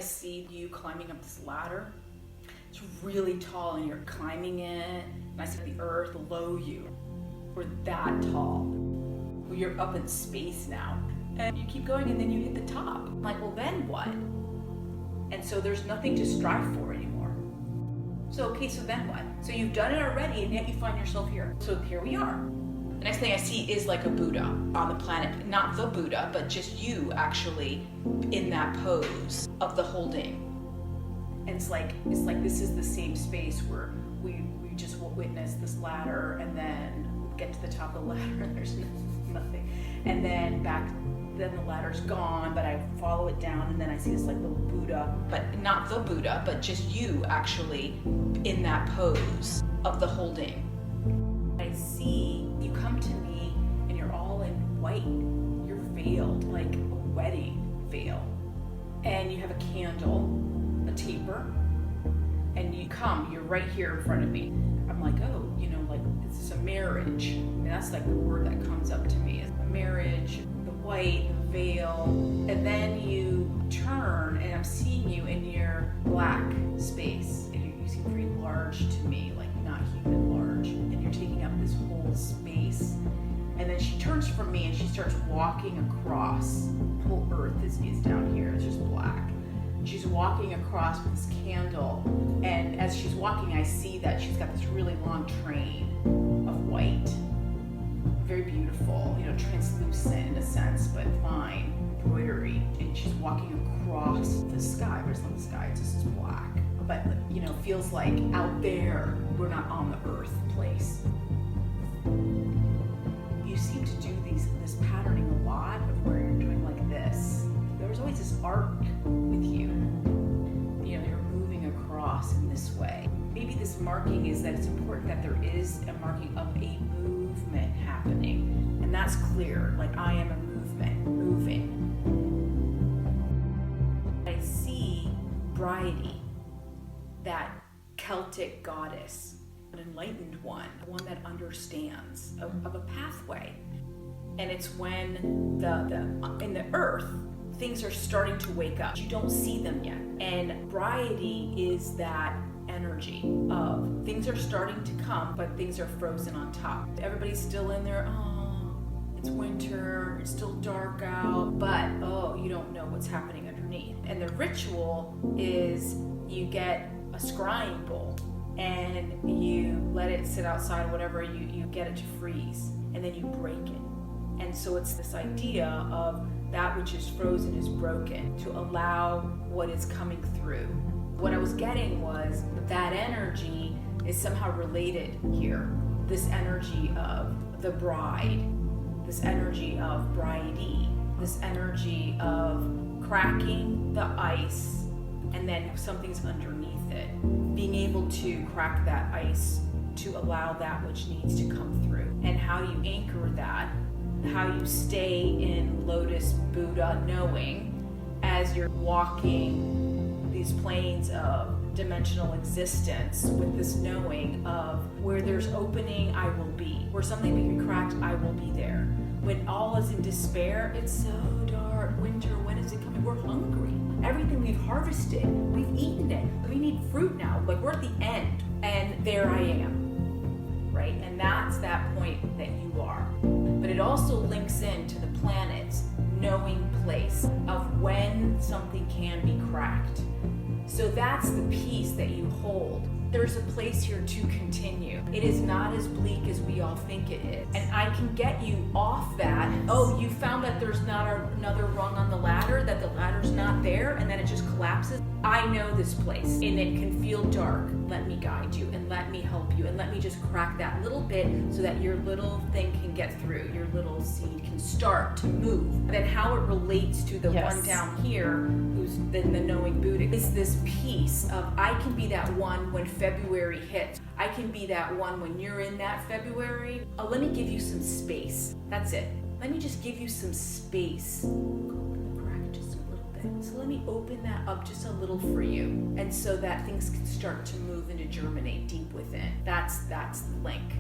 see you climbing up this ladder. It's really tall and you're climbing it. And I see the earth below you. We're that tall. Well, you're up in space now. And you keep going and then you hit the top. I'm like, well then what? And so there's nothing to strive for anymore. So, okay, so then what? So you've done it already and yet you find yourself here. So here we are. The next thing I see is like a Buddha on the planet. Not the Buddha, but just you actually in that pose of the holding. And it's like this is the same space where we just witness this ladder and then get to the top of the ladder and there's nothing. And then then the ladder's gone, but I follow it down and then I see this like little Buddha, but not the Buddha, but just you actually in that pose of the holding. I see you come to me and you're all in white. You're veiled like a wedding veil. And you have a candle, a taper, and you're right here in front of me. I'm like, oh, like it's a marriage. And that's like the word that comes up to me is a marriage, the white, the veil. And then you turn and I'm seeing you in your black space. And you seem very large to me, like not human large. And you're taking up this whole space. And then she turns from me and she starts walking across. The whole earth is down here, it's just black. She's walking across with this candle, and as she's walking, I see that she's got this really long train of white. Very beautiful, translucent in a sense, but fine embroidery. And she's walking across the sky, but it's not the sky, it's just black. But, feels like out there, we're not on the earth place. You seem to do this patterning a lot of where you're doing like this. There's always this arc with you. You're moving across in this way. Maybe this marking is that it's important that there is a marking of a movement happening. And that's clear, like I am a movement, moving. I see Bridie, that Celtic goddess, an enlightened one that understands of a pathway. And it's when in the earth, things are starting to wake up. You don't see them yet. And Bridie is that energy of things are starting to come, but things are frozen on top. Everybody's still in there, it's winter, it's still dark out, but you don't know what's happening underneath. And the ritual is you get a scrying bowl and you let it sit outside, whatever, you get it to freeze, and then you break it. And so it's this idea of that which is frozen is broken to allow what is coming through. What I was getting was that energy is somehow related here. This energy of the bride, this energy of Bridie, this energy of cracking the ice and then something's underneath it. Being able to crack that ice to allow that which needs to come through. And how you anchor that, how you stay in Lotus Buddha knowing as you're walking these planes of dimensional existence with this knowing of where there's opening, I will be. Where something can be cracked, I will be there. When all is in despair, it's so dark, winter, when is it coming? We're hungry. Everything we've harvested, we've eaten it. We need fruit now, like we're at the end, and there I am, right? And that's that point that you are. But it also links into the planet's knowing place of when something can be cracked. So that's the piece that you hold. There's a place here to continue. It is not as bleak as we all think it is. And I can get you off that. Oh, you found that there's not another rung on the ladder, that the ladder's not there, and then it just collapses. I know this place, and it can feel dark. Let me guide you, and let me help you, and let me just crack that little bit so that your little thing can get through. Your little seed can start to move. Then how it relates to the one down here, who's then the knowing Buddha, is this piece of I can be that one when February hits. I can be that one when you're in that February. Let me give you some space. That's it. Let me just give you some space. Open the crack just a little bit. So let me open that up just a little for you. And so that things can start to move and to germinate deep within. That's the link.